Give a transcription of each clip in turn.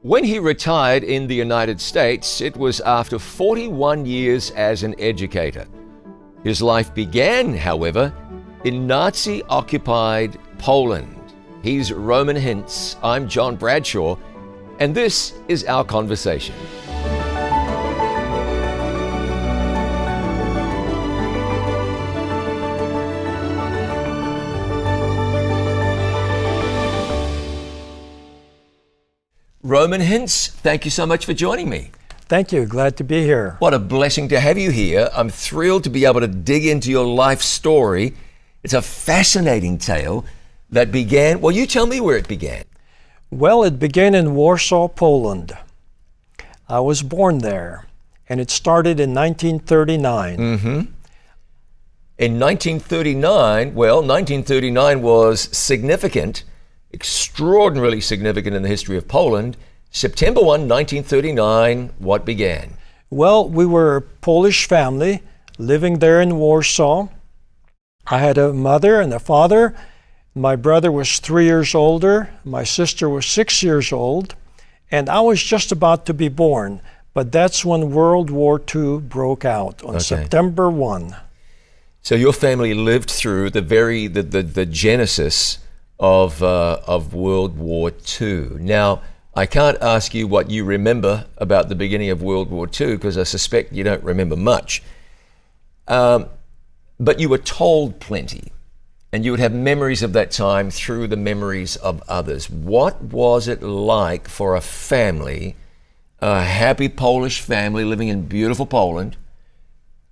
When he retired in the United States, it was after 41 years as an educator. His life began, however, in Nazi-occupied Poland. He's Roman Hintz, I'm John Bradshaw, and this is our conversation. Roman Hintz, thank you so much for joining me. Thank you. Glad to be here. What a blessing to have you here. I'm thrilled to be able to dig into your life story. It's a fascinating tale that began, well, you tell me where it began. Well, it began in Warsaw, Poland. I was born there, and it started in 1939. In 1939, well, 1939 was significant, extraordinarily significant in the history of Poland. September 1, 1939, what began? Well, we were a Polish family living there in Warsaw. I had a mother and a father. My brother was 3 years older. My sister was 6 years old. And I was just about to be born. But that's when World War II broke out on September 1. So your family lived through the genesis of World War II. Now, I can't ask you what you remember about the beginning of World War II because I suspect you don't remember much. But you were told plenty, and you would have memories of that time through the memories of others. What was it like for a family, a happy Polish family living in beautiful Poland,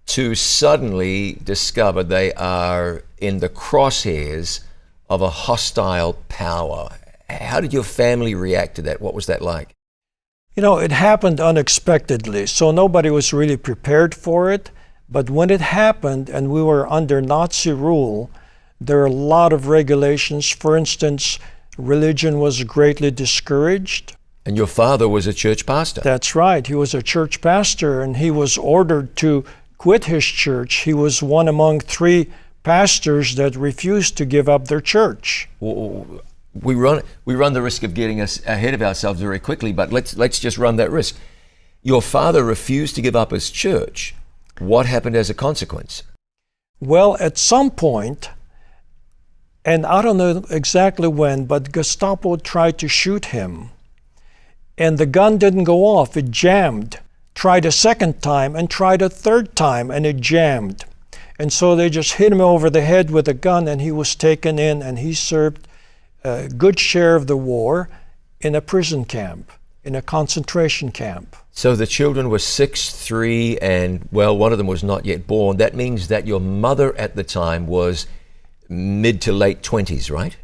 to suddenly discover they are in the crosshairs of a hostile power? How did your family react to that? What was that like? You know, it happened unexpectedly, so nobody was really prepared for it. But when it happened and we were under Nazi rule, there are a lot of regulations. For instance, religion was greatly discouraged. And your father was a church pastor. That's right. He was a church pastor, and he was ordered to quit his church. He was one among 3 pastors that refused to give up their church. We run the risk of getting us ahead of ourselves very quickly, but let's just run that risk. Your father refused to give up his church. What happened as a consequence? Well, at some point, and I don't know exactly when, but Gestapo tried to shoot him. And the gun didn't go off, it jammed. Tried a second time and tried a third time, and it jammed. And so they just hit him over the head with a gun, and he was taken in, and he served a good share of the war in a prison camp, in a concentration camp. So the children were 6, 3, and, well, one of them was not yet born. That means that your mother at the time was mid to late 20s, right?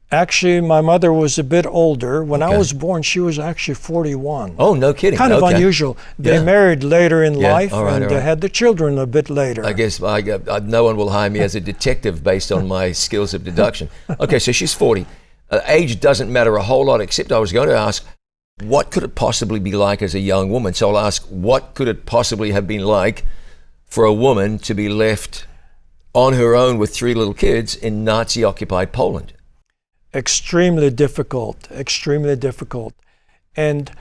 Actually, my mother was a bit older. When I was born, she was actually 41. Oh, no kidding. Kind of unusual. They married later in life, and all right. Had the children a bit later. I guess no one will hire me as a detective based on my skills of deduction. Okay, so she's 40. Age doesn't matter a whole lot, except I was going to ask, what could it possibly be like as a young woman? So I'll ask, what could it possibly have been like for a woman to be left on her own with 3 little kids in Nazi-occupied Poland? Extremely difficult. And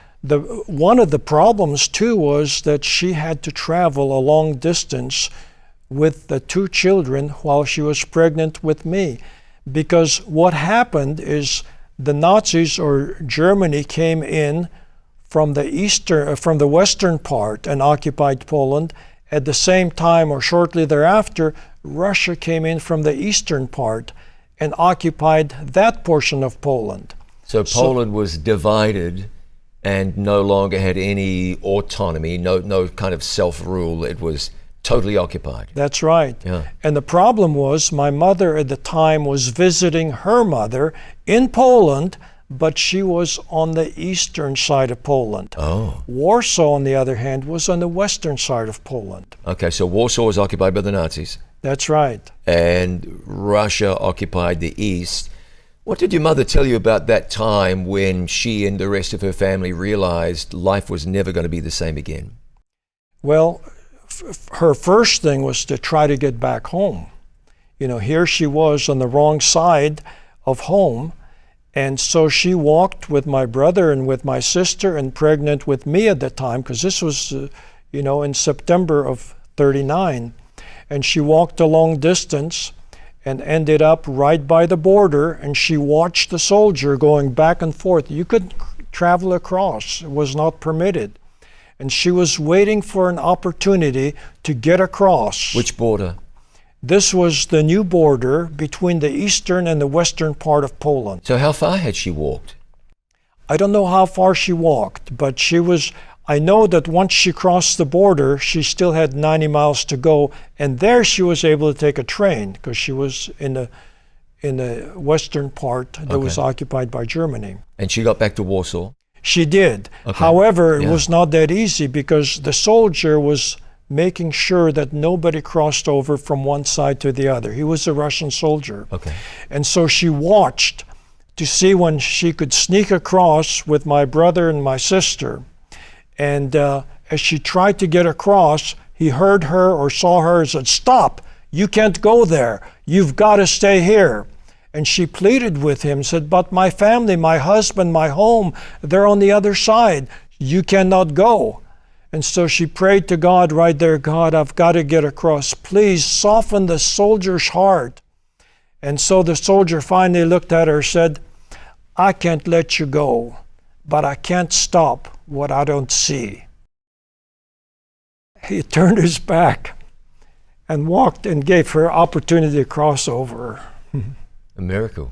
one of the problems too was that she had to travel a long distance with the 2 children while she was pregnant with me. Because what happened is the Nazis, or Germany, came in from the western part and occupied Poland. At the same time, or shortly thereafter, Russia came in from the eastern part and occupied that portion of Poland. So Poland was divided and no longer had any autonomy, no kind of self-rule. It was totally occupied. That's right. Yeah. And the problem was my mother at the time was visiting her mother in Poland, but she was on the eastern side of Poland. Oh. Warsaw, on the other hand, was on the western side of Poland. Okay, so Warsaw was occupied by the Nazis. That's right. And Russia occupied the east. What did your mother tell you about that time when she and the rest of her family realized life was never going to be the same again? Well, her first thing was to try to get back home. You know, here she was on the wrong side of home, And so she walked with my brother and with my sister and pregnant with me at the time, because this was, in September of 39. And she walked a long distance and ended up right by the border, and she watched the soldier going back and forth. You couldn't travel across. It was not permitted. And she was waiting for an opportunity to get across. Which border? This was the new border between the eastern and the western part of Poland. So how far had she walked? I don't know how far she walked, but I know that once she crossed the border, she still had 90 miles to go, and there she was able to take a train, because she was in the western part that was occupied by Germany. And she got back to Warsaw? She did. Okay. However, it was not that easy, because the soldier was making sure that nobody crossed over from one side to the other. He was a Russian soldier. Okay. And so she watched to see when she could sneak across with my brother and my sister. And as she tried to get across, he heard her or saw her and said, "Stop, you can't go there. You've got to stay here." And she pleaded with him, said, "But my family, my husband, my home, they're on the other side. You cannot go." And so she prayed to God right there, "God, I've got to get across. Please soften the soldier's heart." And so the soldier finally looked at her and said, "I can't let you go, but I can't stop what I don't see." He turned his back and walked and gave her opportunity to cross over. A miracle.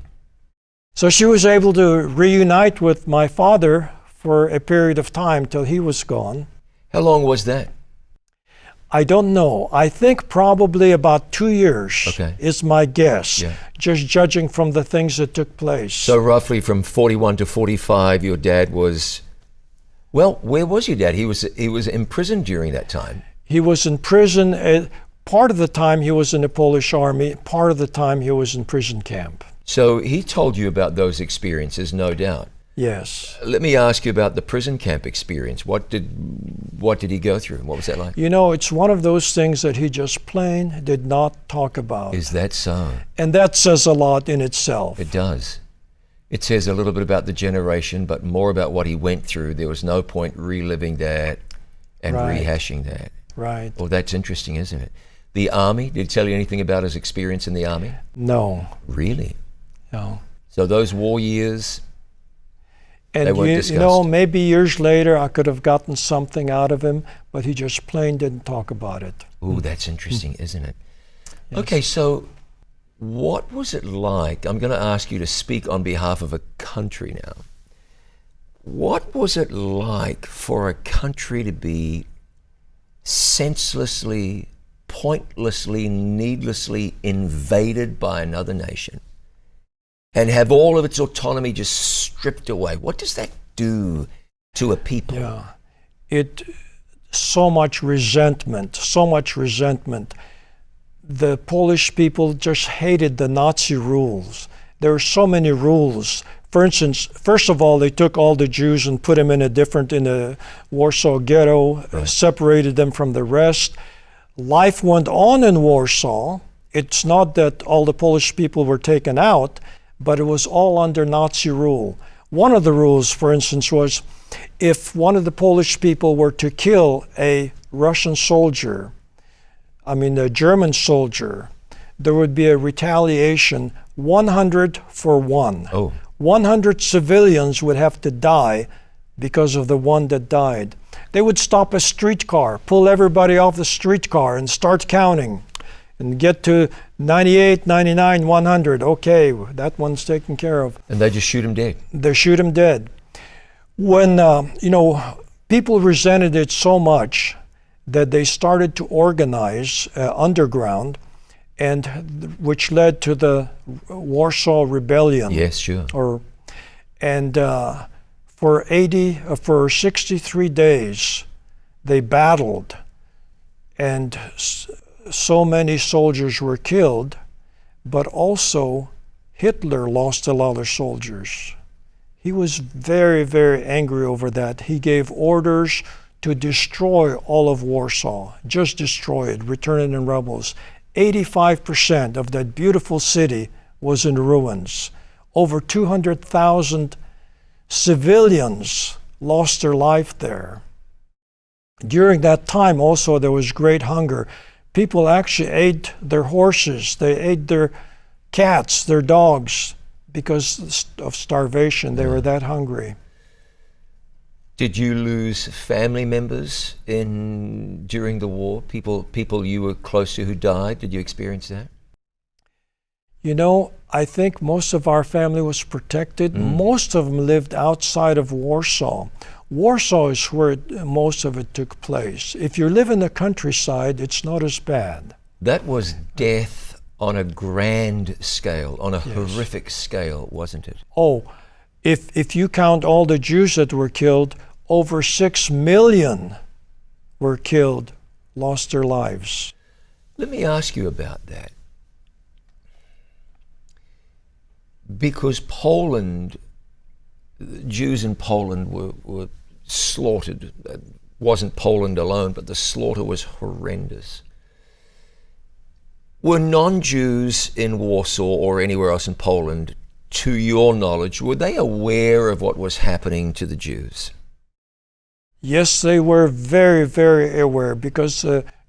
So she was able to reunite with my father for a period of time till he was gone. How long was that? I don't know. I think probably about 2 years is my guess, just judging from the things that took place. So roughly from 41 to 45, your dad was, well, where was your dad? He was imprisoned during that time. He was in prison. Part of the time he was in the Polish army, part of the time he was in prison camp. So he told you about those experiences, no doubt. Yes. Let me ask you about the prison camp experience. What did he go through? What was that like? It's one of those things that he just plain did not talk about. Is that so? And that says a lot in itself. It does. It says a little bit about the generation, but more about what he went through. There was no point reliving that and rehashing that. Right. Well, that's interesting, isn't it? The army, did he tell you anything about his experience in the army? No. Really? No. So those war years, and they weren't discussed. Maybe years later I could have gotten something out of him, but he just plain didn't talk about it. Ooh, that's interesting, isn't it? Yes. Okay, so what was it like? I'm going to ask you to speak on behalf of a country now. What was it like for a country to be senselessly, pointlessly, needlessly invaded by another nation and have all of its autonomy just stripped away? What does that do to a people? Yeah, so much resentment. The Polish people just hated the Nazi rules. There were so many rules. For instance, first of all, they took all the Jews and put them in a Warsaw ghetto, separated them from the rest. Life went on in Warsaw. It's not that all the Polish people were taken out, but it was all under Nazi rule. One of the rules, for instance, was if one of the Polish people were to kill a Russian soldier, a German soldier, there would be a retaliation 100 for 1. Oh. 100 civilians would have to die because of the one that died. They would stop a streetcar, pull everybody off the streetcar and start counting and get to 98, 99, 100. Okay, that one's taken care of. And they just shoot him dead. They shoot him dead. When, people resented it so much that they started to organize underground, and which led to the Warsaw Rebellion. Yes, sure. For 63 days, they battled, and so many soldiers were killed, but also Hitler lost a lot of soldiers. He was very, very angry over that. He gave orders to destroy all of Warsaw, just destroy it, return it in rubbles. 85% of that beautiful city was in ruins. Over 200,000 civilians lost their life there. During that time also there was great hunger. People actually ate their horses, they ate their cats, their dogs, because of starvation. They were that hungry. Did you lose family members during the war? People you were close to who died? Did you experience that? You know, I think most of our family was protected. Most of them lived outside of Warsaw. Warsaw is where most of it took place. If you live in the countryside, it's not as bad. That was death on a grand scale, on a horrific scale, wasn't it? Oh, if you count all the Jews that were killed, over 6 million were killed, lost their lives. Let me ask you about that. Because Poland, Jews in Poland were slaughtered. It wasn't Poland alone, but the slaughter was horrendous. Were non-Jews in Warsaw or anywhere else in Poland, to your knowledge, were they aware of what was happening to the Jews? Yes, they were very, very aware, because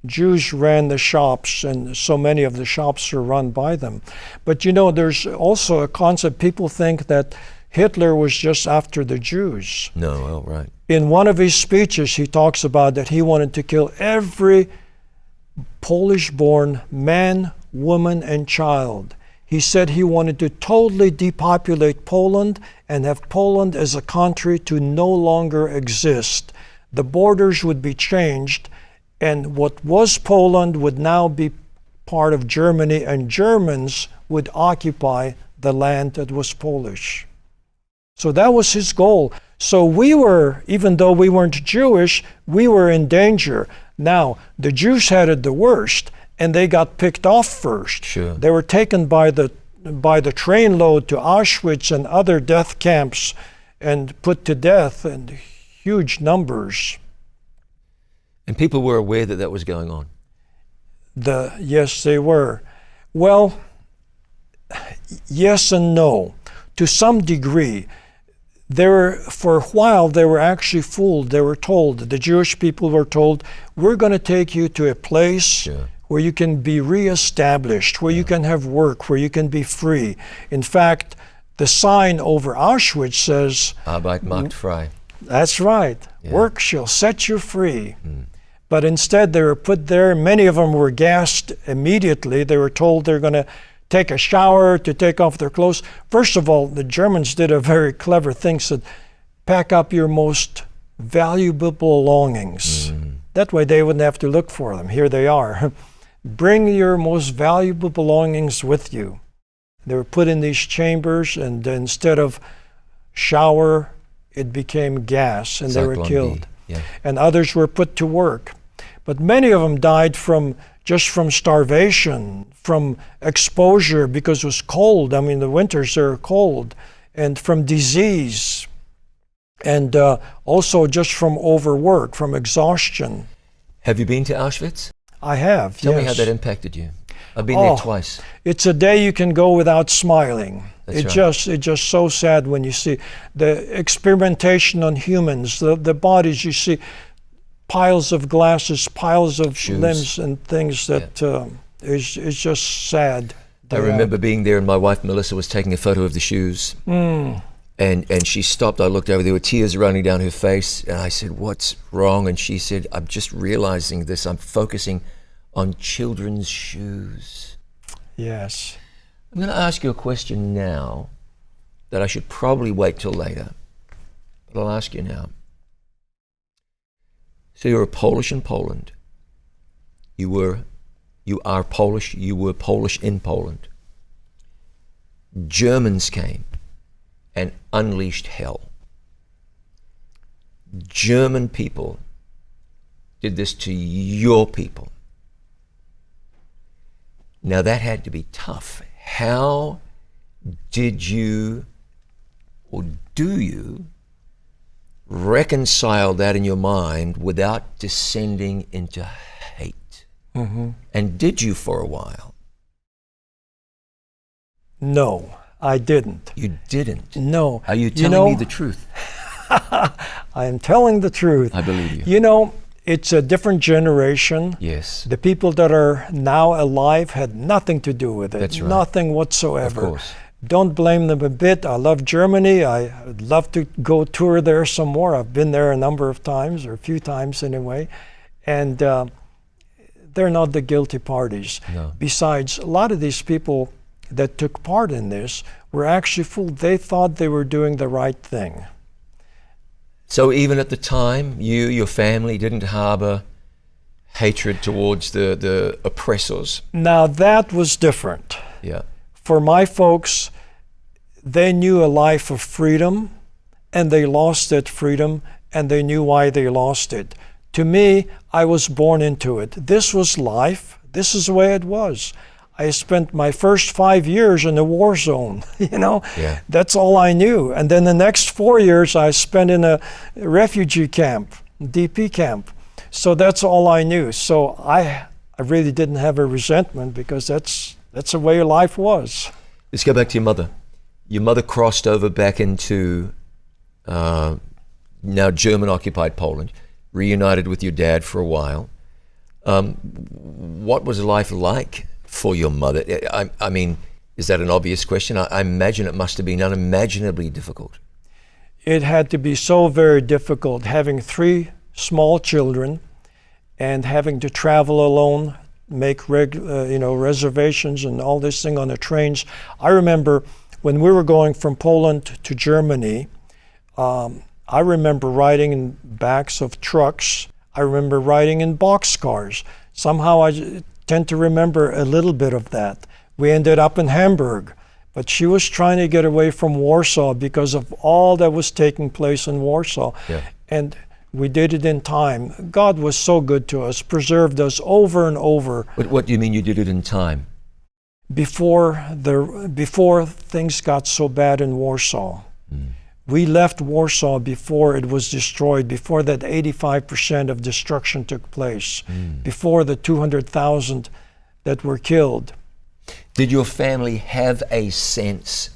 Jews ran the shops, and so many of the shops are run by them. But you know, there's also a concept. People think that Hitler was just after the Jews. No, well, right. In one of his speeches, he talks about that he wanted to kill every Polish-born man, woman, and child. He said he wanted to totally depopulate Poland and have Poland as a country to no longer exist. The borders would be changed, and what was Poland would now be part of Germany, and Germans would occupy the land that was Polish. So that was his goal. So we were, even though we weren't Jewish, we were in danger. Now, the Jews had it the worst, and they got picked off first. Sure. They were taken by the trainload to Auschwitz and other death camps and put to death in huge numbers. And people were aware that that was going on? Yes, they were. Well, yes and no. To some degree. For a while, they were actually fooled. They were told, the Jewish people were told, we're going to take you to a place where you can be reestablished, where you can have work, where you can be free. In fact, the sign over Auschwitz says, Arbeit macht frei. That's right. Yeah. Work shall set you free. But instead, they were put there. Many of them were gassed immediately. They were told they're going to take a shower, to take off their clothes. First of all, the Germans did a very clever thing, said, pack up your most valuable belongings. That way they wouldn't have to look for them. Here they are. Bring your most valuable belongings with you. They were put in these chambers, and instead of shower, it became gas, and they were killed. Yeah. And others were put to work. But many of them died just from starvation, from exposure because it was cold. I mean, the winters are cold, and from disease, and also just from overwork, from exhaustion. Have you been to Auschwitz? I have, Tell me how that impacted you. I've been there twice. It's a day you can go without smiling. It's just so sad when you see the experimentation on humans, the bodies. You see piles of glasses, piles of limbs and things that is just sad. I remember being there, and my wife Melissa was taking a photo of the shoes. And she stopped. I looked over, there were tears running down her face, and I said, what's wrong? And she said, I'm just realizing this. I'm focusing on children's shoes. Yes. I'm going to ask you a question now that I should probably wait till later, but I'll ask you now. So you're Polish in Poland. You are Polish. You were Polish in Poland. Germans came and unleashed hell. German people did this to your people. Now that had to be tough. How did you, or do you, reconcile that in your mind without descending into hate? And did you for a while? No, I didn't. You didn't? No. Are you telling me the truth? I am telling the truth. I believe you. You know, it's a different generation. Yes. The people that are now alive had nothing to do with it. That's right. Nothing whatsoever. Of course. Don't blame them a bit. I love Germany. I'd love to go tour there some more. I've been there a number of times, or a few times anyway. And they're not the guilty parties. No. Besides, a lot of these people that took part in this were actually fooled. They thought they were doing the right thing. So even at the time, your family didn't harbor hatred towards the oppressors? Now that was different. Yeah. For my folks, they knew a life of freedom, and they lost that freedom, and they knew why they lost it. To me, I was born into it. This was life. This is the way it was. I spent my first 5 years in a war zone, you know. Yeah. That's all I knew. And then the next 4 years I spent in a refugee camp, DP camp. So that's all I knew. So I really didn't have a resentment, because that's the way life was. Let's go back to your mother. Your mother crossed over back into now German-occupied Poland, reunited with your dad for a while. What was life like for your mother? I mean, is that an obvious question? I imagine it must have been unimaginably difficult. It had to be so very difficult, having 3 small children and having to travel alone, make reservations and all this thing on the trains. I remember when we were going from Poland to Germany, I remember riding in backs of trucks. I remember riding in boxcars. Somehow I tend to remember a little bit of that. We ended up in Hamburg, but she was trying to get away from Warsaw because of all that was taking place in Warsaw. Yeah. And we did it in time. God was so good to us, preserved us over and over. What do you mean you did it in time? Before things got so bad in Warsaw. We left Warsaw before it was destroyed, before that 85% of destruction took place, before the 200,000 that were killed. Did your family have a sense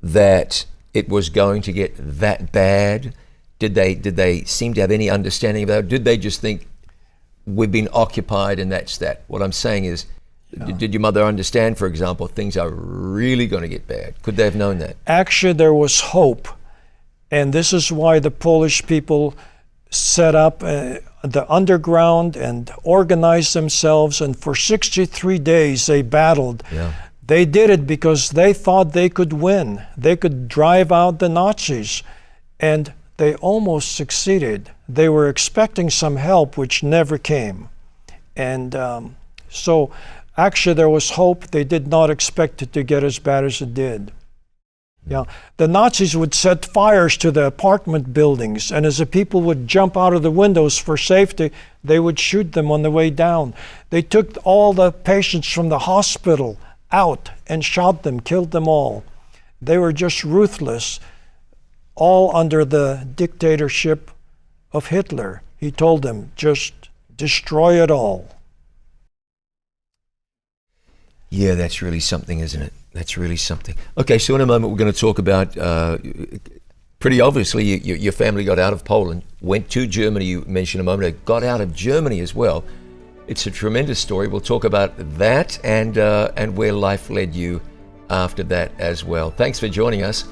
that it was going to get that bad? Did they seem to have any understanding of that? Or did they just think we've been occupied and that's that? What I'm saying is, did your mother understand, for example, things are really going to get bad? Could they have known that? Actually, there was hope. And this is why the Polish people set up the underground and organized themselves. And for 63 days, they battled. Yeah. They did it because they thought they could win. They could drive out the Nazis. And they almost succeeded. They were expecting some help, which never came. And so actually there was hope. They did not expect it to get as bad as it did. Yeah, the Nazis would set fires to the apartment buildings, and as the people would jump out of the windows for safety, they would shoot them on the way down. They took all the patients from the hospital out and shot them, killed them all. They were just ruthless, all under the dictatorship of Hitler. He told them, just destroy it all. Yeah, that's really something, isn't it? That's really something. Okay, so in a moment we're going to talk about, pretty obviously, your family got out of Poland, went to Germany, you mentioned a moment ago, got out of Germany as well. It's a tremendous story. We'll talk about that and where life led you after that as well. Thanks for joining us.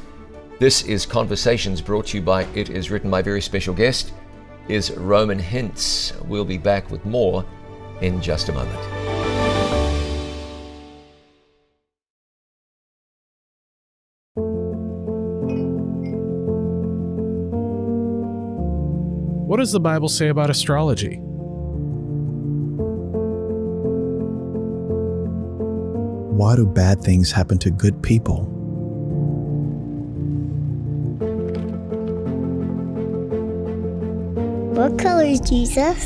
This is Conversations, brought to you by It Is Written. My very special guest is Roman Hintz. We'll be back with more in just a moment. What does the Bible say about astrology? Why do bad things happen to good people? What color is Jesus?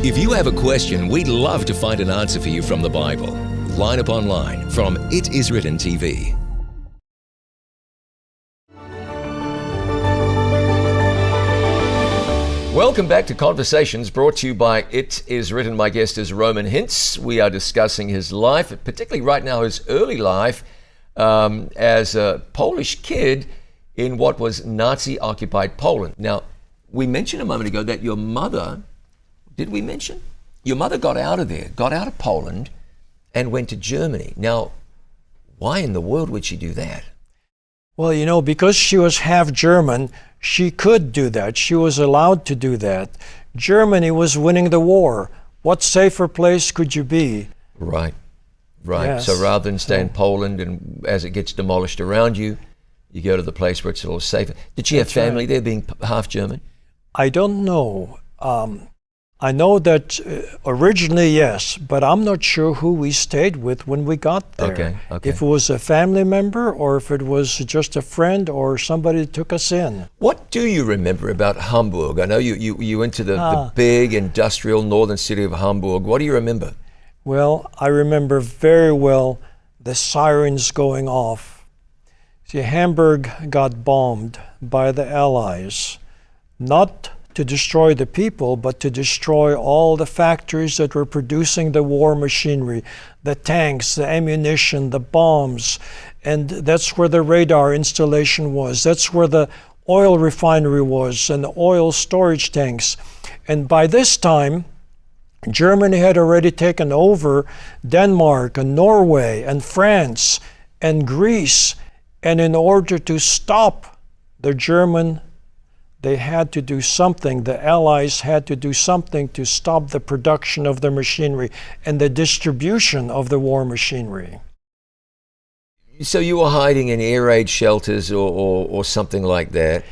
If you have a question, we'd love to find an answer for you from the Bible. Line Upon Line from It Is Written TV. Welcome back to Conversations, brought to you by It Is Written. My guest is Roman Hintz. We are discussing his life, particularly right now his early life, as a Polish kid in what was Nazi-occupied Poland. Now, we mentioned a moment ago that your mother, did we mention? Your mother got out of there, got out of Poland, and went to Germany. Now, why in the world would she do that? Well, you know, because she was half German, she could do that. She was allowed to do that. Germany was winning the war. What safer place could you be? Right, right. Yes. So rather than stay in Poland and as it gets demolished around you, you go to the place where it's a little safer. Did she have family there, being half German? I don't know. I know that originally, yes, but I'm not sure who we stayed with when we got there. Okay. If it was a family member or if it was just a friend or somebody that took us in. What do you remember about Hamburg? I know you went to the big industrial northern city of Hamburg. What do you remember? Well, I remember very well the sirens going off. See, Hamburg got bombed by the Allies, not to destroy the people, but to destroy all the factories that were producing the war machinery, the tanks, the ammunition, the bombs. And that's where the radar installation was. That's where the oil refinery was and the oil storage tanks. And by this time, Germany had already taken over Denmark and Norway and France and Greece. And in order to stop the German, they had to do something. The Allies had to do something to stop the production of the machinery and the distribution of the war machinery. So you were hiding in air raid shelters or something like that?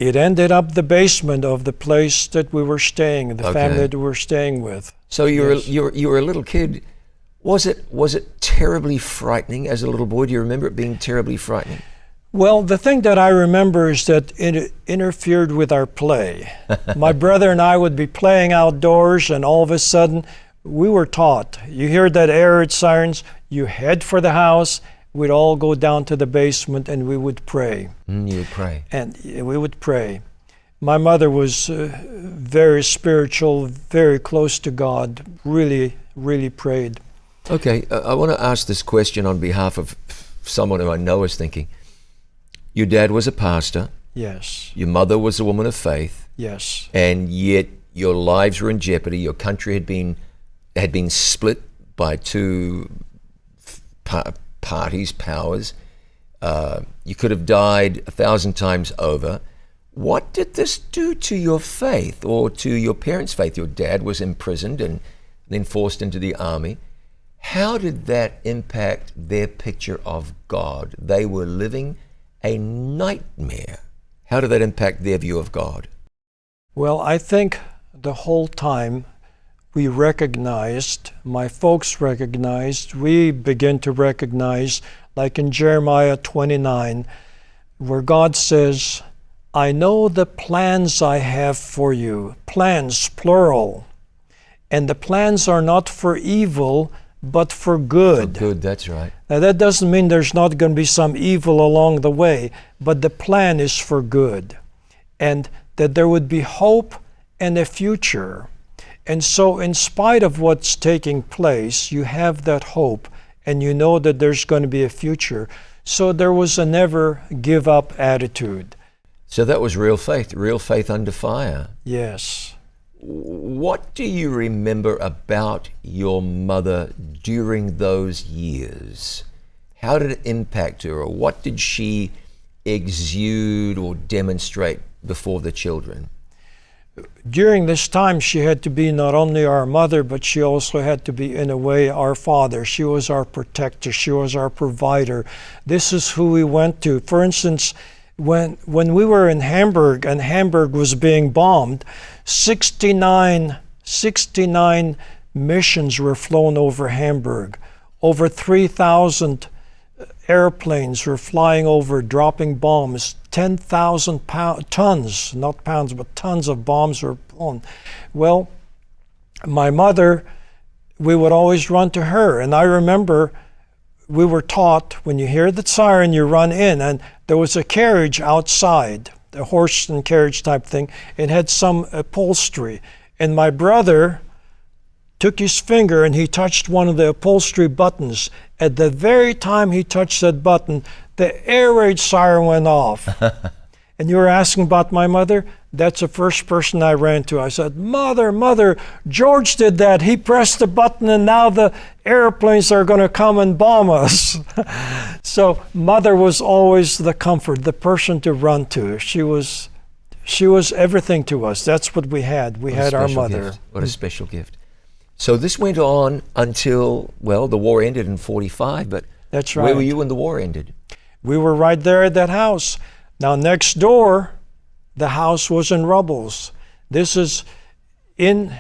It ended up the basement of the place that we were staying, the family that we were staying with. So you were a little kid. Was it terribly frightening as a little boy? Do you remember it being terribly frightening? Well, the thing that I remember is that it interfered with our play. My brother and I would be playing outdoors, and all of a sudden, we were taught, you hear that air raid sirens, you head for the house, we'd all go down to the basement and we would pray. You would pray. And we would pray. My mother was very spiritual, very close to God, really, really prayed. Okay, I want to ask this question on behalf of someone who I know is thinking. Your dad was a pastor. Yes. Your mother was a woman of faith. Yes. And yet your lives were in jeopardy. Your country had been split by two parties, powers. You could have died 1,000 times over. What did this do to your faith or to your parents' faith? Your dad was imprisoned and then forced into the army. How did that impact their picture of God? They were living a nightmare. How did that impact their view of God? Well, I think the whole time we recognized, my folks recognized, we begin to recognize, like in Jeremiah 29, where God says, I know the plans I have for you. Plans, plural. And the plans are not for evil, but for good. For good, that's right. Now that doesn't mean there's not going to be some evil along the way, but the plan is for good. And that there would be hope and a future. And so in spite of what's taking place, you have that hope and you know that there's going to be a future. So there was a never give up attitude. So that was real faith under fire. Yes. What do you remember about your mother during those years? How did it impact her, or what did she exude or demonstrate before the children? During this time, she had to be not only our mother, but she also had to be, in a way, our father. She was our protector. She was our provider. This is who we went to. For instance, when we were in Hamburg and Hamburg was being bombed, 69 missions were flown over Hamburg. Over 3,000 airplanes were flying over, dropping bombs. 10,000 tons, not pounds, but tons of bombs were blown. Well, my mother, we would always run to her. And I remember we were taught, when you hear the siren, you run in. And there was a carriage outside, a horse and carriage type thing. It had some upholstery. And my brother took his finger and he touched one of the upholstery buttons. At the very time he touched that button, the air raid siren went off. And you were asking about my mother? That's the first person I ran to. I said, Mother, George did that. He pressed the button and now the airplanes are going to come and bomb us. So Mother was always the comfort, the person to run to. She was everything to us. That's what we had. We had our mother. What a special gift. So this went on until, well, the war ended in 45, but that's right. Where were you when the war ended? We were right there at that house. Now next door, the house was in rubbles. This is in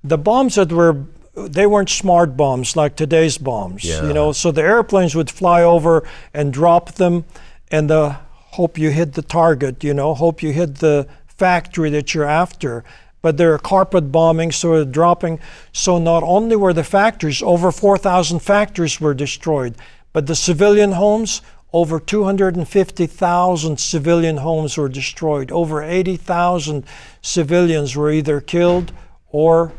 the bombs they weren't smart bombs like today's bombs, so the airplanes would fly over and drop them and hope you hit the target, hope you hit the factory that you're after. But they're carpet bombing, so they're dropping. So not only were the factories, over 4,000 factories were destroyed, but the civilian homes, over 250,000 civilian homes were destroyed. Over 80,000 civilians were either killed or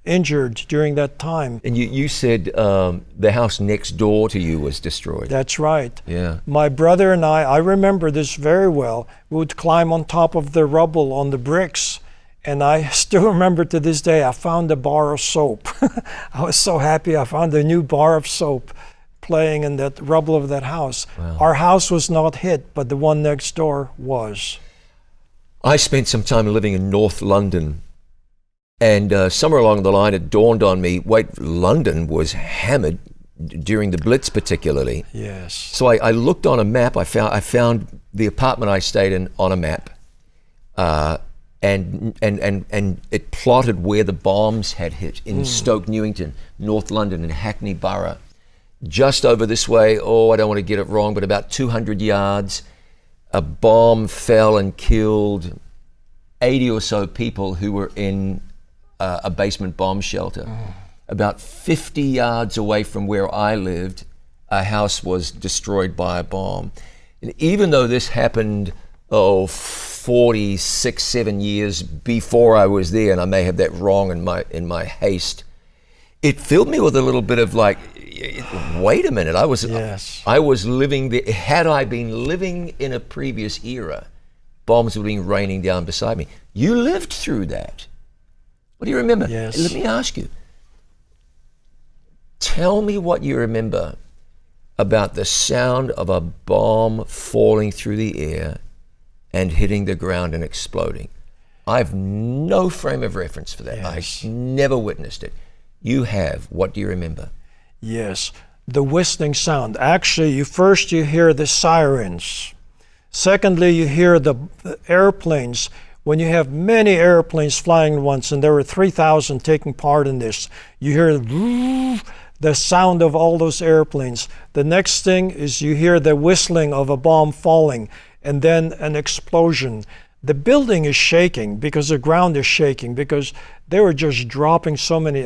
injured during that time. And you said the house next door to you was destroyed. That's right. Yeah. My brother and I remember this very well, we would climb on top of the rubble on the bricks. And I still remember to this day, I found a bar of soap. I was so happy I found a new bar of soap playing in that rubble of that house. Wow. Our house was not hit, but the one next door was. I spent some time living in North London, and somewhere along the line it dawned on me, wait, London was hammered during the Blitz particularly. Yes. So I looked on a map. I found the apartment I stayed in on a map. And it plotted where the bombs had hit in Stoke Newington, North London, and Hackney Borough. Just over this way, I don't want to get it wrong, but about 200 yards, a bomb fell and killed 80 or so people who were in a basement bomb shelter. About 50 yards away from where I lived, a house was destroyed by a bomb. And even though this happened, 46, 7 years before I was there, and I may have that wrong in my haste, it filled me with a little bit of like, wait a minute, I was living there. Had I been living in a previous era, bombs would have been raining down beside me. You lived through that. What do you remember? Yes. Let me ask you. Tell me what you remember about the sound of a bomb falling through the air and hitting the ground and exploding. I've no frame of reference for that. Yes. I've never witnessed it. You have. What do you remember? Yes, the whistling sound. Actually, you hear the sirens. Secondly, you hear the airplanes. When you have many airplanes flying at once, and there were 3,000 taking part in this, you hear the sound of all those airplanes. The next thing is you hear the whistling of a bomb falling, and then an explosion. The building is shaking because the ground is shaking, because they were just dropping so many.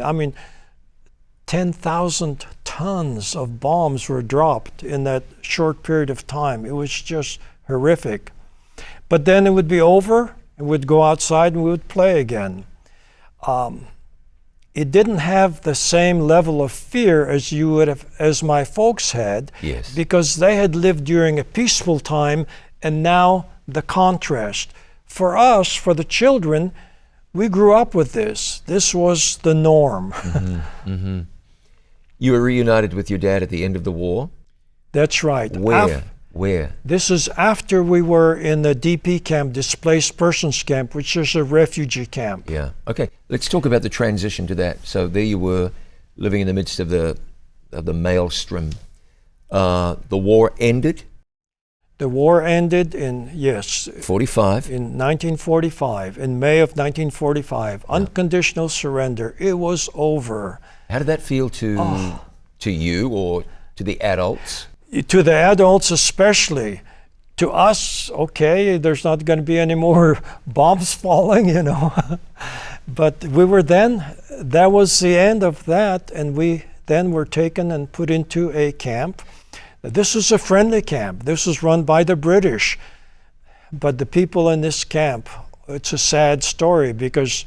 10,000 tons of bombs were dropped in that short period of time. It was just horrific. But then it would be over, and we'd go outside and we would play again. It didn't have the same level of fear as my folks had, Yes. because they had lived during a peaceful time, and now the contrast. For us, for the children, we grew up with this. This was the norm. You were reunited with your dad at the end of the war? That's right. Where? This is after we were in the DP camp, Displaced Persons Camp, which is a refugee camp. Yeah. Okay. Let's talk about the transition to that. So there you were, living in the midst of the maelstrom. The war ended. The war ended in 45. In 1945, in May of 1945. Unconditional surrender. It was over. How did that feel to you or to the adults? To the adults especially. To us, okay, there's not going to be any more bombs falling, But we were that was the end of that, and we then were taken and put into a camp. This was a friendly camp. This was run by the British. But the people in this camp, it's a sad story, because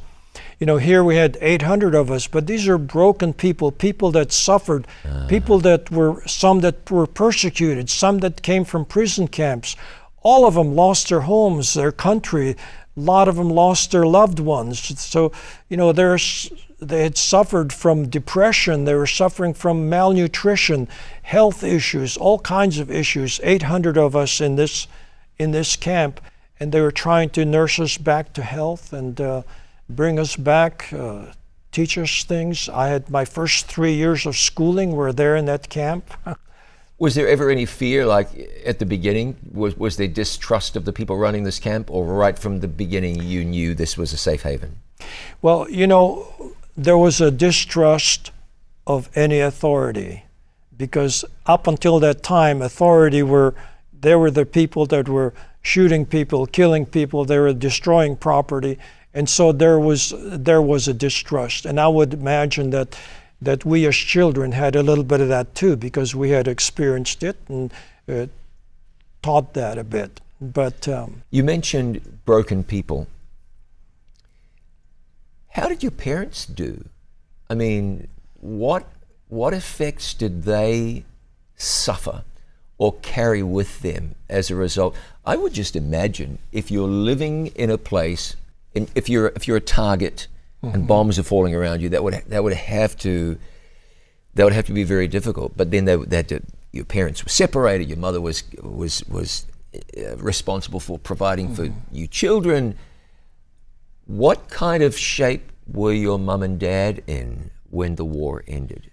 Here we had 800 of us, but these are broken people, people that suffered, people that some that were persecuted, some that came from prison camps. All of them lost their homes, their country. A lot of them lost their loved ones. So, they had suffered from depression. They were suffering from malnutrition, health issues, all kinds of issues. 800 of us in this camp, and they were trying to nurse us back to health and bring us back, teach us things. I had my first 3 years of schooling were there in that camp. Was there ever any fear, like at the beginning? Was there distrust of the people running this camp, or right from the beginning you knew this was a safe haven? Well, there was a distrust of any authority, because up until that time, authority were the people that were shooting people, killing people, they were destroying property, and so there was a distrust. And I would imagine that we as children had a little bit of that too, because we had experienced it and taught that a bit. But you mentioned broken people. How did your parents do? I mean, what effects did they suffer or carry with them as a result? I would just imagine if you're living in a place, and if you're a target and bombs are falling around you, that would have to be very difficult. But then your parents were separated. Your mother was responsible for providing for you children. What kind of shape were your mum and dad in when the war ended?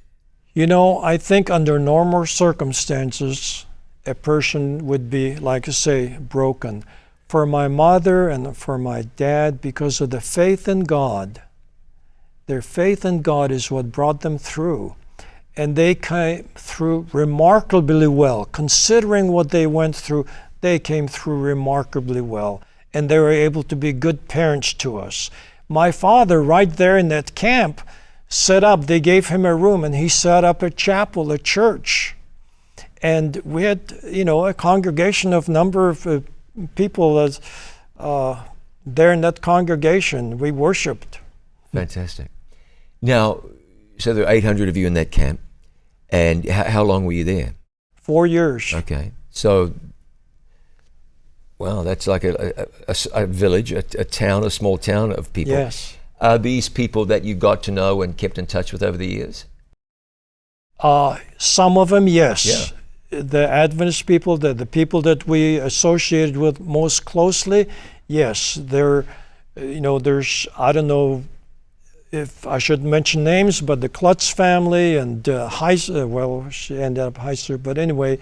I think under normal circumstances, a person would be, like I say, broken. For my mother and for my dad, because of the faith in God, their faith in God is what brought them through. And they came through remarkably well. Considering what they went through, they came through remarkably well. And they were able to be good parents to us. My father, right there in that camp, they gave him a room, and he set up a chapel, a church. And we had, a congregation of number of people there in that congregation. We worshiped. Fantastic. Now, so there are 800 of you in that camp, and how long were you there? 4 years. Okay. So, wow, that's like a village, a town, a small town of people. Yes. Are these people that you got to know and kept in touch with over the years? Some of them, yes. Yeah. The Adventist people, the people that we associated with most closely, yes. There's, I don't know if I should mention names, but the Klutz family and Heiser, she ended up Heiser, but anyway,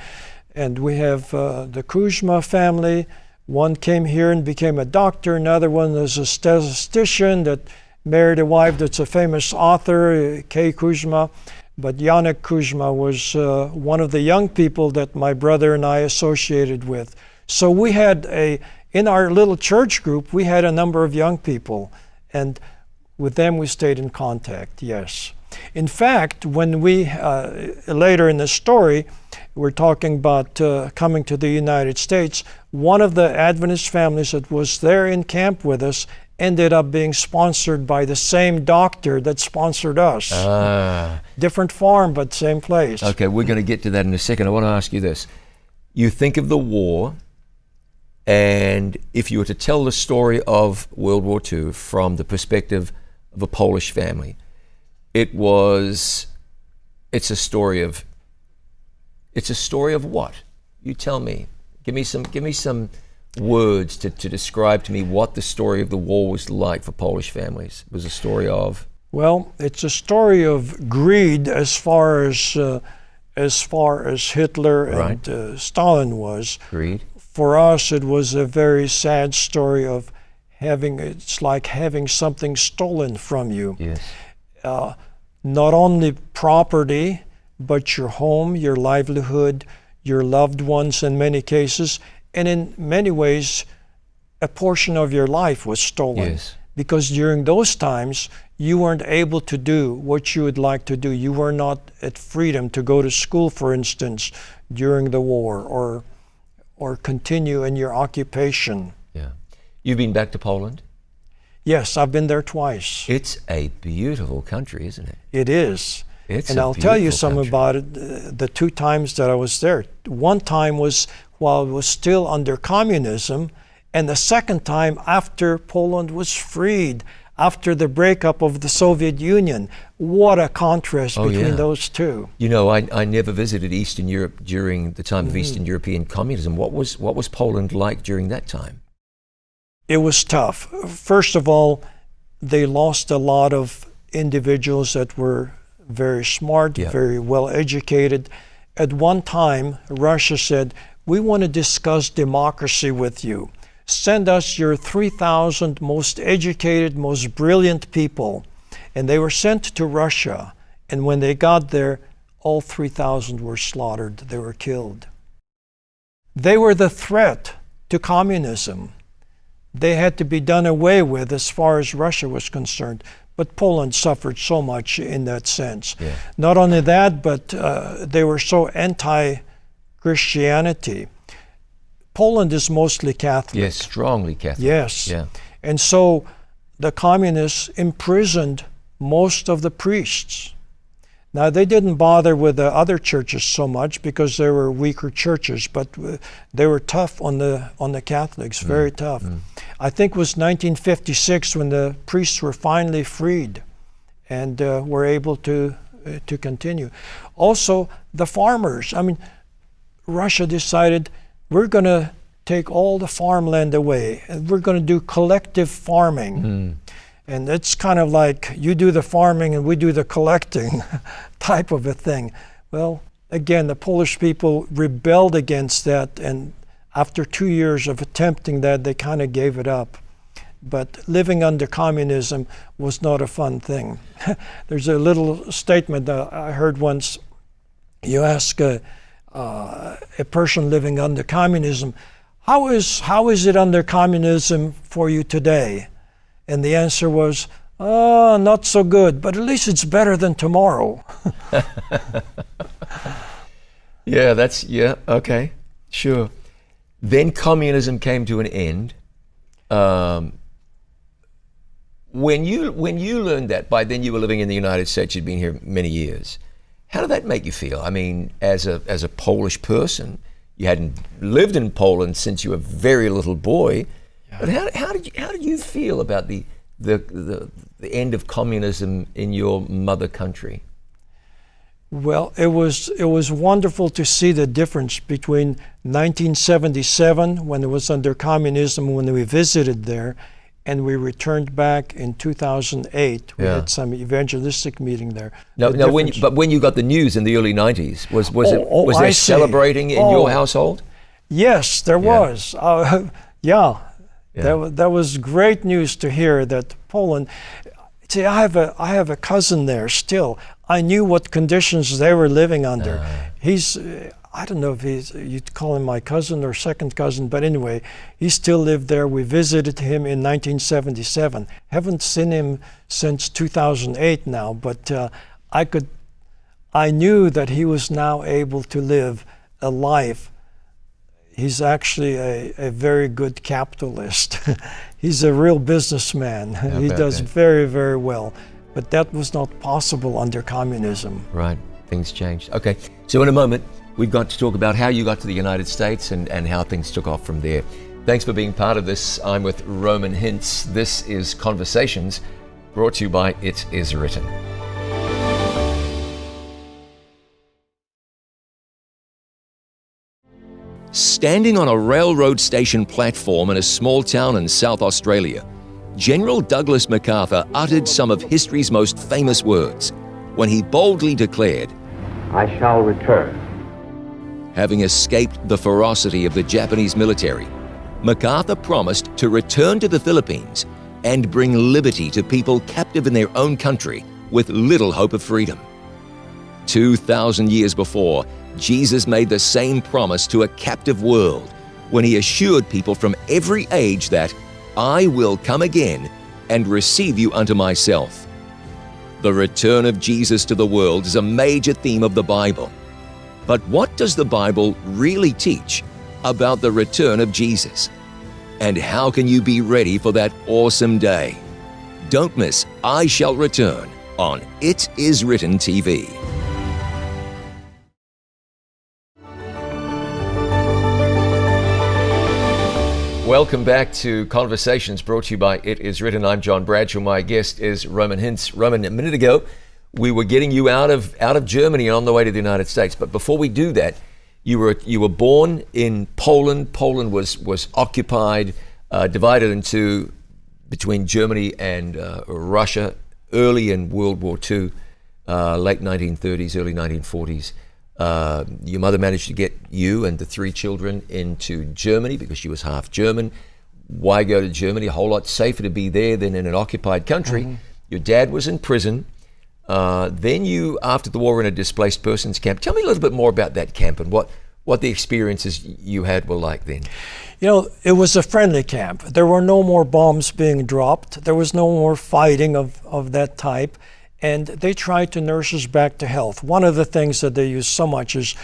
and we have the Kuzma family. One came here and became a doctor. Another one is a statistician that married a wife that's a famous author, Kay Kuzma. But Yannick Kuzma was one of the young people that my brother and I associated with. So we had in our little church group, we had a number of young people, and with them we stayed in contact, yes. In fact, when we, later in the story, we're talking about coming to the United States, one of the Adventist families that was there in camp with us ended up being sponsored by the same doctor that sponsored us. Different farm, but same place. Okay, we're going to get to that in a second. I want to ask you this. You think of the war, and if you were to tell the story of World War II from the perspective of a Polish family, it's a story of what? You tell me. Give me some words to describe to me what the story of the war was like for Polish families. It was a story of? Well, it's a story of greed as far as Hitler and Stalin was. Greed. For us, it was a very sad story of it's like having something stolen from you. Yes. Not only property, but your home, your livelihood, your loved ones in many cases, and in many ways, a portion of your life was stolen. Yes. Because during those times, you weren't able to do what you would like to do. You were not at freedom to go to school, for instance, during the war, or continue in your occupation. Yeah. You've been back to Poland? Yes, I've been there twice. It's a beautiful country, isn't it? It is. It's And a I'll tell you beautiful something country. about it. The 2 times that I was there. One time was while it was still under communism, and the second time after Poland was freed, after the breakup of the Soviet Union. What a contrast between yeah. those two. You know, I never visited Eastern Europe during the time of Eastern European communism. What was Poland like during that time? It was tough. First of all, they lost a lot of individuals that were very smart, Yeah. very well educated. At one time, Russia said, "We want to discuss democracy with you. Send us your 3,000 most educated, most brilliant people." And they were sent to Russia. And when they got there, all 3,000 were slaughtered. They were killed. They were the threat to communism. They had to be done away with as far as Russia was concerned. But Poland suffered so much in that sense. Yeah. Not only that, but they were so anti-Christianity. Poland is mostly Catholic. Yes, strongly Catholic. Yes. Yeah. And so the communists imprisoned most of the priests. Now, they didn't bother with the other churches so much because they were weaker churches, but they were tough on the Catholics, very tough. I think it was 1956 when the priests were finally freed and were able to continue. Also, the farmers. I mean, Russia decided, we're going to take all the farmland away and we're going to do collective farming. And it's kind of like you do the farming and we do the collecting type of a thing. Well, again, the Polish people rebelled against that, and after 2 years of attempting that, they kind of gave it up. But living under communism was not a fun thing. There's a little statement I heard once. You ask a person living under communism, how is it under communism for you today? And the answer was, not so good, but at least it's better than tomorrow. Yeah, okay, sure. Then communism came to an end. When you learned that, by then you were living in the United States, you'd been here many years. How did that make you feel? I mean, as a Polish person, you hadn't lived in Poland since you were a very little boy. But how did you feel about the end of communism in your mother country? Well, it was wonderful to see the difference between 1977, when it was under communism, when we visited there, and we returned back in 2008. We had some evangelistic meeting there. When you got the news in the early 90s, was I there see. celebrating in your household? Yes, there was. That was great news to hear that Poland. See, I have a cousin there still. I knew what conditions they were living under. He's, I don't know if you'd call him my cousin or second cousin, but anyway, he still lived there. We visited him in 1977. Haven't seen him since 2008 now, but I knew that he was now able to live a life. He's actually a very good capitalist. He's a real businessman. He does very, very well. But that was not possible under communism. Right, things changed. Okay, so in a moment, we've got to talk about how you got to the United States and how things took off from there. Thanks for being part of this. I'm with Roman Hintz. This is Conversations, brought to you by It Is Written. Standing on a railroad station platform in a small town in South Australia, General Douglas MacArthur uttered some of history's most famous words when he boldly declared, "I shall return." Having escaped the ferocity of the Japanese military, MacArthur promised to return to the Philippines and bring liberty to people captive in their own country with little hope of freedom. 2,000 years before, Jesus made the same promise to a captive world when he assured people from every age that, "I will come again and receive you unto myself." The return of Jesus to the world is a major theme of the Bible. But what does the Bible really teach about the return of Jesus? And how can you be ready for that awesome day? Don't miss I Shall Return on It Is Written TV. Welcome back to Conversations brought to you by It Is Written. I'm John Bradshaw. My guest is Roman Hintz. Roman, a minute ago, we were getting you out of Germany and on the way to the United States. But before we do that, you were born in Poland. Poland was occupied, divided into between Germany and Russia early in World War II, late 1930s, early 1940s. Your mother managed to get you and the 3 children into Germany because she was half German. Why go to Germany? A whole lot safer to be there than in an occupied country. Mm-hmm. Your dad was in prison. Then you, after the war, were in a displaced persons camp. Tell me a little bit more about that camp and what the experiences you had were like then. You know, it was a friendly camp. There were no more bombs being dropped. There was no more fighting of that type. And they tried to nurse us back to health. One of the things that they use so much is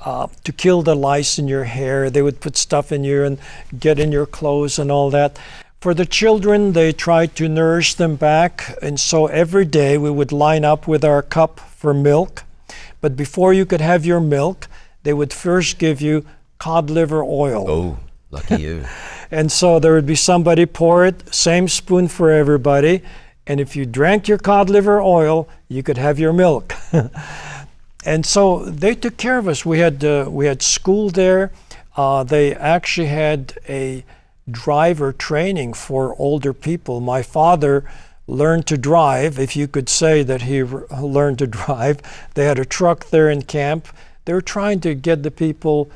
to kill the lice in your hair. They would put stuff in you and get in your clothes and all that. For the children, they tried to nourish them back. And so every day we would line up with our cup for milk. But before you could have your milk, they would first give you cod liver oil. Oh, lucky you. And so there would be somebody pour it, same spoon for everybody. And if you drank your cod liver oil, you could have your milk. And so they took care of us. We had school there. They actually had a driver training for older people. My father learned to drive, if you could say that he learned to drive. They had a truck there in camp. They were trying to get the people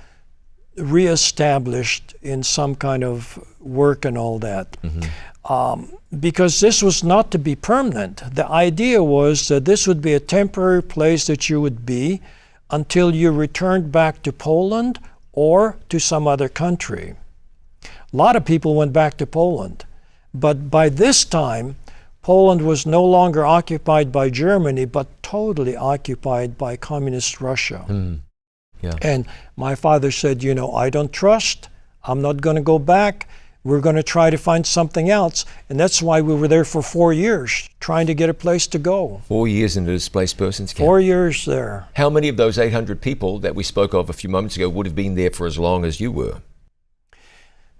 reestablished in some kind of work and all that. Mm-hmm. Because this was not to be permanent. The idea was that this would be a temporary place that you would be until you returned back to Poland or to some other country. A lot of people went back to Poland, but by this time, Poland was no longer occupied by Germany, but totally occupied by communist Russia. Mm. Yeah. And my father said, you know, I don't trust, I'm not going to go back. We're going to try to find something else. And that's why we were there for 4 years, trying to get a place to go. 4 years in the displaced persons camp. 4 years there. How many of those 800 people that we spoke of a few moments ago would have been there for as long as you were?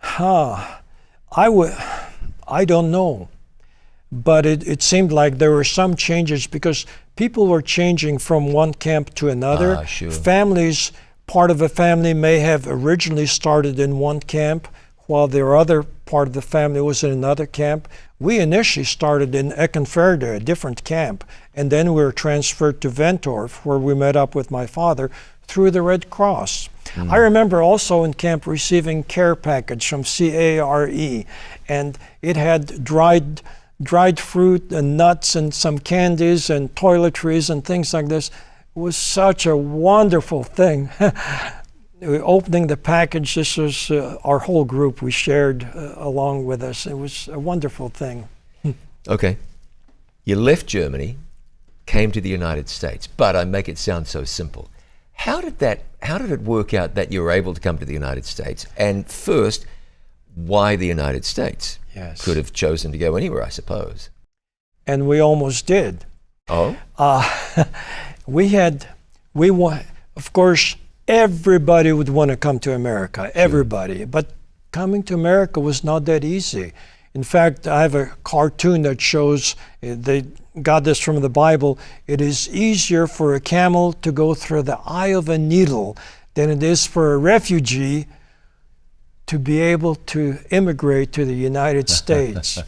I don't know. But it seemed like there were some changes because people were changing from one camp to another. Sure. Families, part of a family may have originally started in one camp, while their other part of the family was in another camp. We initially started in Eckenförde, a different camp, and then we were transferred to Ventorf, where we met up with my father through the Red Cross. I remember also in camp receiving care package from CARE, and it had dried fruit and nuts and some candies and toiletries and things like this. It was such a wonderful thing. Opening the package, this was our whole group we shared along with us. It was a wonderful thing. Okay. You left Germany, came to the United States, but I make it sound so simple. How did it work out that you were able to come to the United States? And first, why the United States? Yes. Could have chosen to go anywhere, I suppose. And we almost did. Oh? Of course, everybody would want to come to America, everybody. But coming to America was not that easy. In fact, I have a cartoon that shows, they got this from the Bible, it is easier for a camel to go through the eye of a needle than it is for a refugee to be able to immigrate to the United States.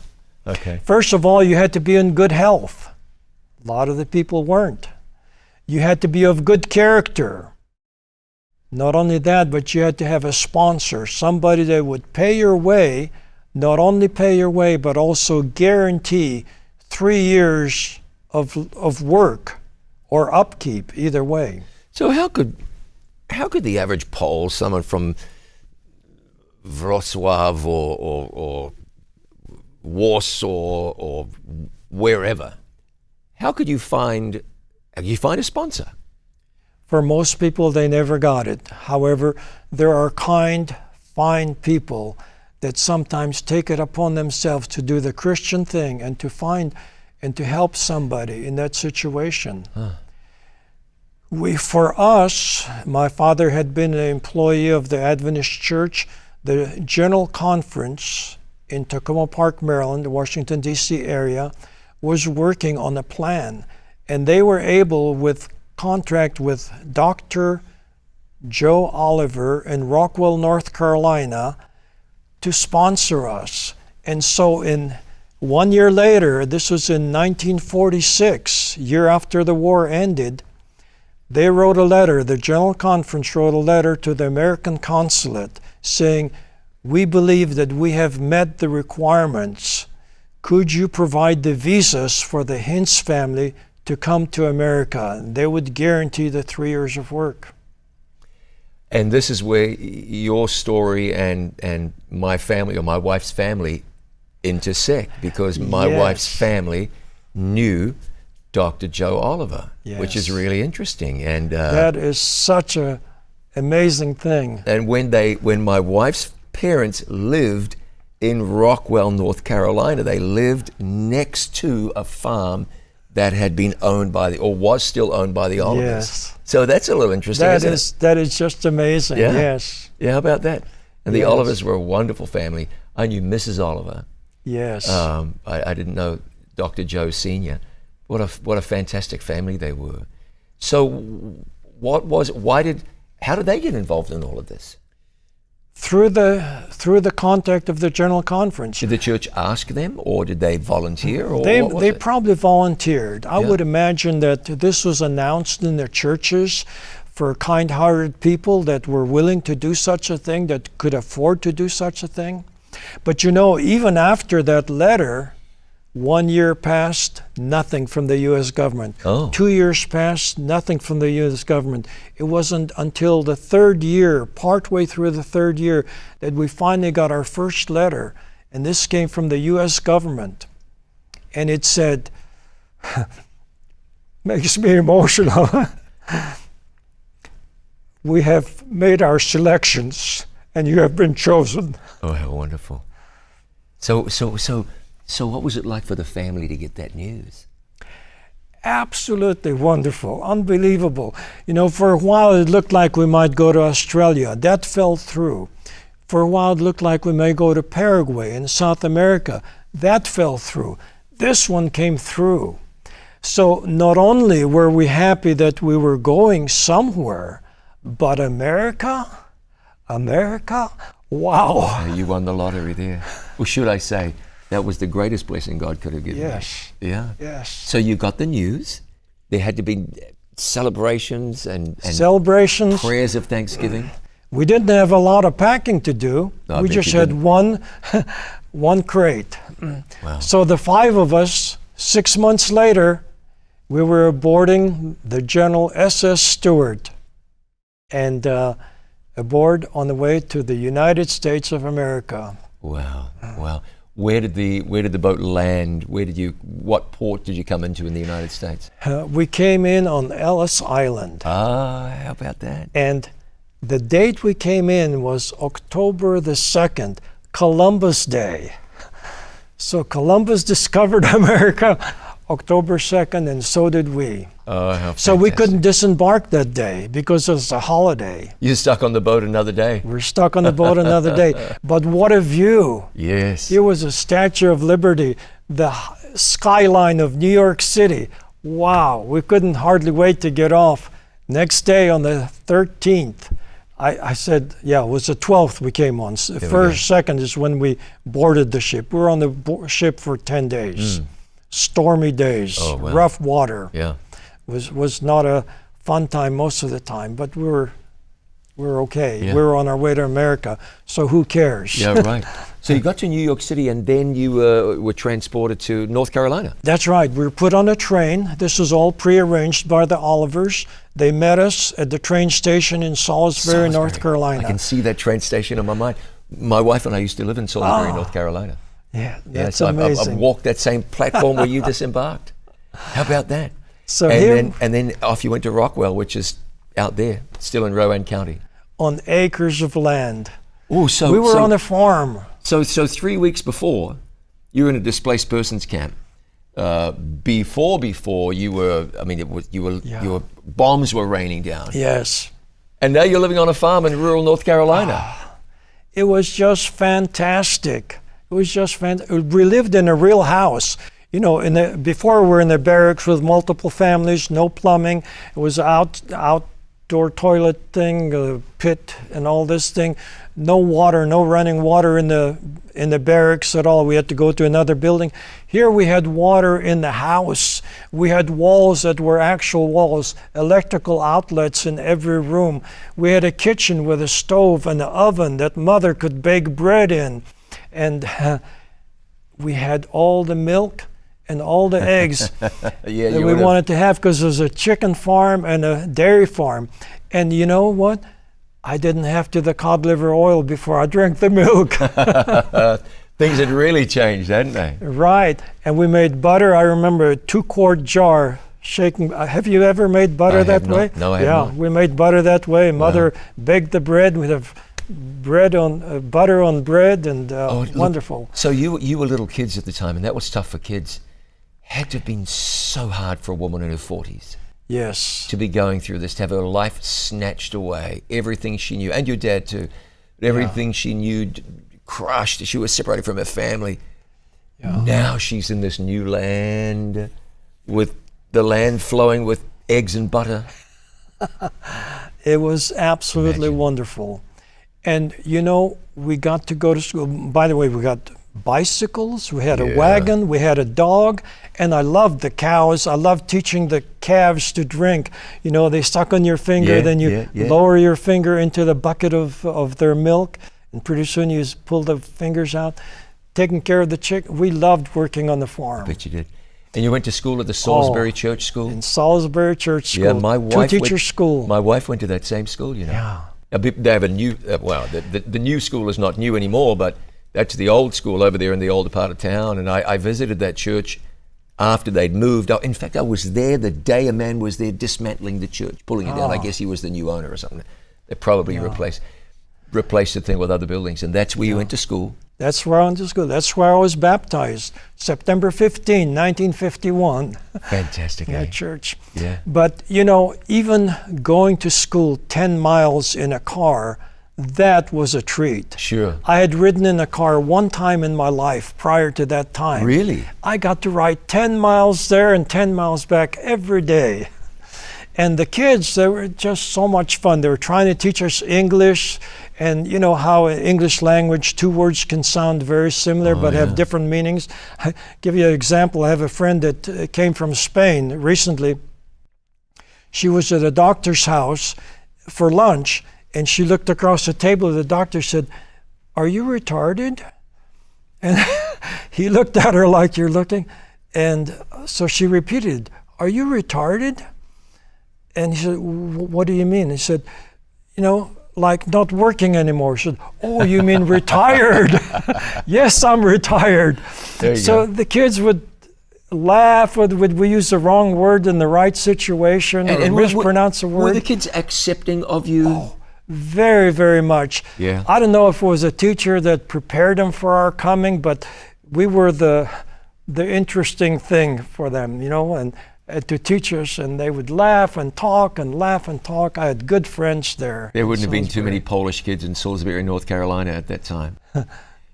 Okay. First of all, you had to be in good health. A lot of the people weren't. You had to be of good character. Not only that, but you had to have a sponsor, somebody that would pay your way, not only pay your way, but also guarantee 3 years of work or upkeep, either way. So how could the average Pole, someone from Wrocław or Warsaw or wherever, how could you find a sponsor? For most people, they never got it. However, there are kind, fine people that sometimes take it upon themselves to do the Christian thing and to find and to help somebody in that situation. For us, my father had been an employee of the Adventist Church. The General Conference in Tacoma Park, Maryland, the Washington, D.C. area, was working on a plan. And they were able, with contract with Dr. Joe Oliver in Rockwell, North Carolina, to sponsor us. And so in 1 year later, this was in 1946, year after the war ended, they wrote a letter, the General Conference wrote a letter to the American consulate saying, we believe that we have met the requirements. Could you provide the visas for the Hintz family to come to America? And they would guarantee the 3 years of work. And this is where your story and my family, or my wife's family, intersect, because my wife's family knew Dr. Joe Oliver, which is really interesting. And that is such an amazing thing. And when my wife's parents lived in Rockwell, North Carolina, they lived next to a farm that had been owned by or was still owned by the Olivers. Yes. So that's a little interesting, That is just amazing, yes. Yeah, how about that? And the Olivers were a wonderful family. I knew Mrs. Oliver. Yes. I didn't know Dr. Joe Sr. What a fantastic family they were. So how did they get involved in all of this? Through the contact of the General Conference. Did the church ask them, or did they volunteer? Or they probably volunteered. I would imagine that this was announced in the churches for kind-hearted people that were willing to do such a thing, that could afford to do such a thing. But even after that letter, 1 year passed, nothing from the U.S. government. 2 years passed, nothing from the U.S. government. It wasn't until the third year, partway through the third year, that we finally got our first letter. And this came from the U.S. government. And it said, makes me emotional. We have made our selections, and you have been chosen. Oh, how wonderful. So what was it like for the family to get that news? Absolutely wonderful, unbelievable. For a while it looked like we might go to Australia. That fell through. For a while it looked like we may go to Paraguay in South America. That fell through. This one came through. So not only were we happy that we were going somewhere, but America, wow. You won the lottery there. Well, should I say, that was the greatest blessing God could have given you. Yeah. Yes. So you got the news. There had to be celebrations and celebrations, prayers of thanksgiving. We didn't have a lot of packing to do. We just had one crate. Wow. So the five of us, 6 months later, we were boarding the General SS Stewart and aboard on the way to the United States of America. Wow. Wow. Where did the boat land? What port did you come into in the United States? We came in on Ellis Island. How about that? And the date we came in was October the 2nd, Columbus Day. So Columbus discovered America October 2nd, and so did we. Oh, how fantastic. So we couldn't disembark that day because it's a holiday. You're stuck on the boat another day. We're stuck on the boat another day. But what a view. Yes. Here was a Statue of Liberty, the skyline of New York City. Wow, we couldn't hardly wait to get off. Next day on the 13th, I said, it was the 12th we came on. First, second is when we boarded the ship. We were on the ship for 10 days. Stormy days, rough water. Yeah. Was not a fun time most of the time, but we were okay. Yeah. We were on our way to America, so who cares? Yeah, right. So you got to New York City, and then you were transported to North Carolina. That's right. We were put on a train. This was all prearranged by the Olivers. They met us at the train station in Salisbury, North Carolina. I can see that train station in my mind. My wife and I used to live in Salisbury, North Carolina. Yeah, that's so amazing. I've walked that same platform where you disembarked. How about that? So and then off you went to Rockwell, which is out there, still in Rowan County. On acres of land. Oh, so we were on a farm. So 3 weeks before, you were in a displaced persons camp. Before you were, I mean, your bombs were raining down. Yes. And now you're living on a farm in rural North Carolina. It was just fantastic. It was just fantastic. We lived in a real house. You know, before we were in the barracks with multiple families, no plumbing. It was outdoor toilet thing, pit and all this thing. No water, no running water in the barracks at all. We had to go to another building. Here we had water in the house. We had walls that were actual walls, electrical outlets in every room. We had a kitchen with a stove and an oven that Mother could bake bread in. And we had all the milk and all the eggs that we wanted to have, because there was a chicken farm and a dairy farm. And you know what? I didn't have to the cod liver oil before I drank the milk. Things had really changed, hadn't they? Right. And we made butter. I remember a 2-quart jar shaking. Have you ever made butter that way? No, I have not. Yeah, we made butter that way. Mother baked the bread. We'd have butter on bread, and wonderful. So you were little kids at the time, and that was tough for kids. Had to have been so hard for a woman in her 40s. Yes. To be going through this, to have her life snatched away, everything she knew, and your dad too, everything she knew crushed. She was separated from her family. Yeah. Now she's in this new land, with the land flowing with eggs and butter. It was absolutely wonderful. And you know, we got to go to school. By the way, we got bicycles, we had a wagon, we had a dog, and I loved the cows. I loved teaching the calves to drink. You know, they suck on your finger, then you lower your finger into the bucket of their milk, and pretty soon you just pull the fingers out. Taking care of the chicken. We loved working on the farm. I bet you did. And you went to school at the Salisbury Church School? In Salisbury Church School. Yeah, my wife two-teacher school. My wife went to that same school, you know. Yeah. They have a new, the new school is not new anymore, but that's the old school over there in the older part of town. And I visited that church after they'd moved. In fact, I was there the day a man was there dismantling the church, pulling it down. I guess he was the new owner or something. They probably replaced the thing with other buildings. And that's where you went to school. That's where I went to school. That's where I was baptized, September 15, 1951. Fantastic, in that church. Yeah. But, you know, even going to school 10 miles in a car, that was a treat. Sure. I had ridden in a car one time in my life prior to that time. Really? I got to ride 10 miles there and 10 miles back every day. And the kids, they were just so much fun. They were trying to teach us English, and you know how in English language 2 words can sound very similar but have different meanings. I'll give you an example. I have a friend that came from Spain recently. She was at a doctor's house for lunch, and she looked across the table at the doctor and said, "Are you retarded?" And he looked at her like, "You're looking?" And so she repeated, "Are you retarded?" And he said, "What do you mean?" He said, "You know, like not working anymore." She said, "Oh, you mean retired?" "Yes, I'm retired." So the kids would laugh, would we use the wrong word in the right situation, or mispronounce a word. Were the kids accepting of you? Oh, very, very much. Yeah. I don't know if it was a teacher that prepared them for our coming, but we were the interesting thing for them, you know, and to teach us, and they would laugh and talk and laugh and talk. I had good friends there. There wouldn't have been too many Polish kids in Salisbury, North Carolina at that time.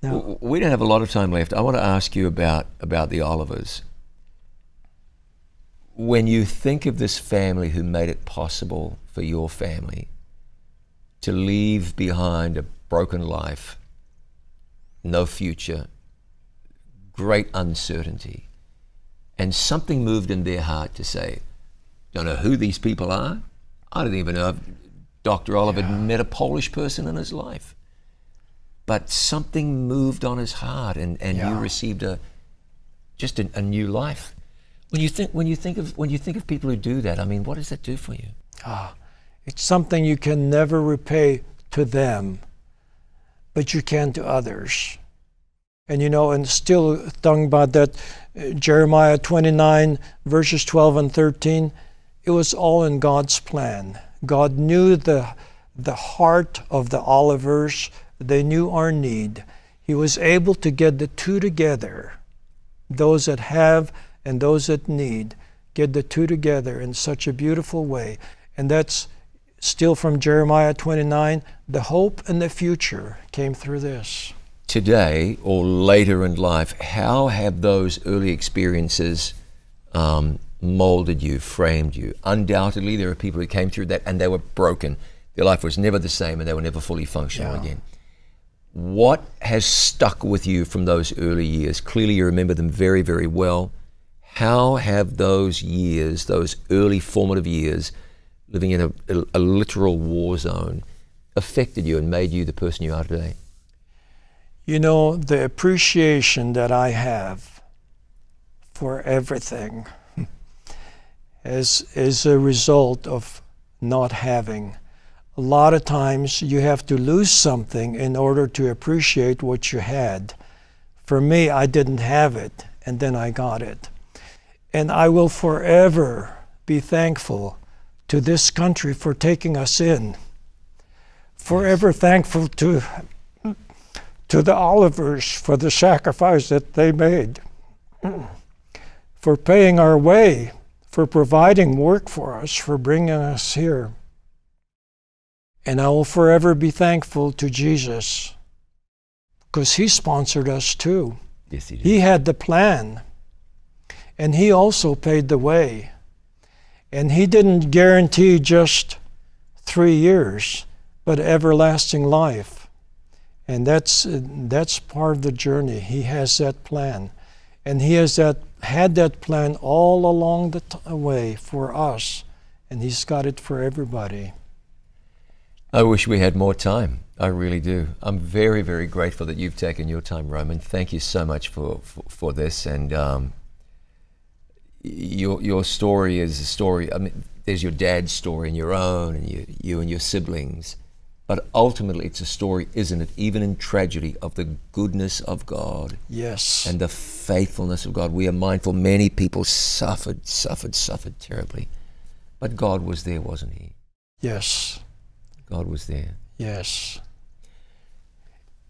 No. We don't have a lot of time left. I want to ask you about the Olivers. When you think of this family who made it possible for your family to leave behind a broken life, no future, great uncertainty, and something moved in their heart to say, don't know who these people are. I don't even know if Dr. Oliver had met a Polish person in his life. But something moved on his heart, and you received a new life. When you think of people who do that, I mean, what does that do for you? It's something you can never repay to them, but you can to others. And you know, and still thinking about that, Jeremiah 29, verses 12 and 13, it was all in God's plan. God knew the heart of the Olivers. They knew our need. he was able to get the two together, those that have and those that need, get the two together in such a beautiful way. And that's still from Jeremiah 29, the hope and the future came through this. Today or later in life, how have those early experiences molded you, framed you? Undoubtedly, there are people who came through that and they were broken. Their life was never the same and they were never fully functional again. What has stuck with you from those early years? Clearly you remember them very, very well. How have those years, those early formative years, living in a literal war zone, affected you and made you the person you are today? You know, the appreciation that I have for everything is a result of not having. A lot of times you have to lose something in order to appreciate what you had. For me, I didn't have it, and then I got it. And I will forever be thankful to this country for taking us in. Forever thankful to the Olivers for the sacrifice that they made, for paying our way, for providing work for us, for bringing us here. And I will forever be thankful to Jesus, because he sponsored us too. Yes, he did. He had the plan, and he also paid the way. And he didn't guarantee just 3 years, but everlasting life. And that's part of the journey. He has that plan. And he has had that plan all along the way for us. And he's got it for everybody. I wish we had more time. I really do. I'm very, very grateful that you've taken your time, Roman. Thank you so much for this. And your story is a story. I mean, there's your dad's story and your own, and you and your siblings. But ultimately, it's a story, isn't it, even in tragedy, of the goodness of God. Yes. And the faithfulness of God. We are mindful many people suffered terribly. But God was there, wasn't he? Yes. God was there. Yes.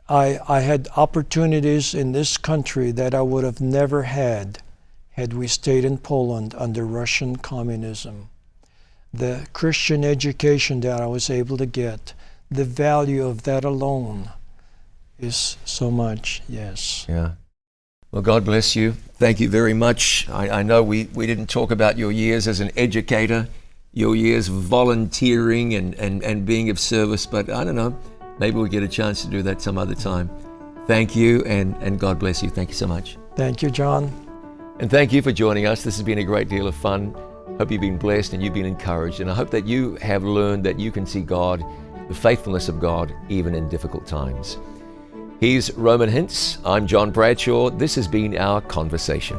I had opportunities in this country that I would have never had we stayed in Poland under Russian communism. The Christian education that I was able to get, the value of that alone is so much, yes. Yeah. Well, God bless you. Thank you very much. I know we didn't talk about your years as an educator, your years volunteering and being of service, but I don't know, maybe we'll get a chance to do that some other time. Thank you, and God bless you. Thank you so much. Thank you, John. And thank you for joining us. This has been a great deal of fun. Hope you've been blessed and you've been encouraged. And I hope that you have learned that you can see God, the faithfulness of God, even in difficult times. He's Roman Hintz. I'm John Bradshaw. This has been our conversation.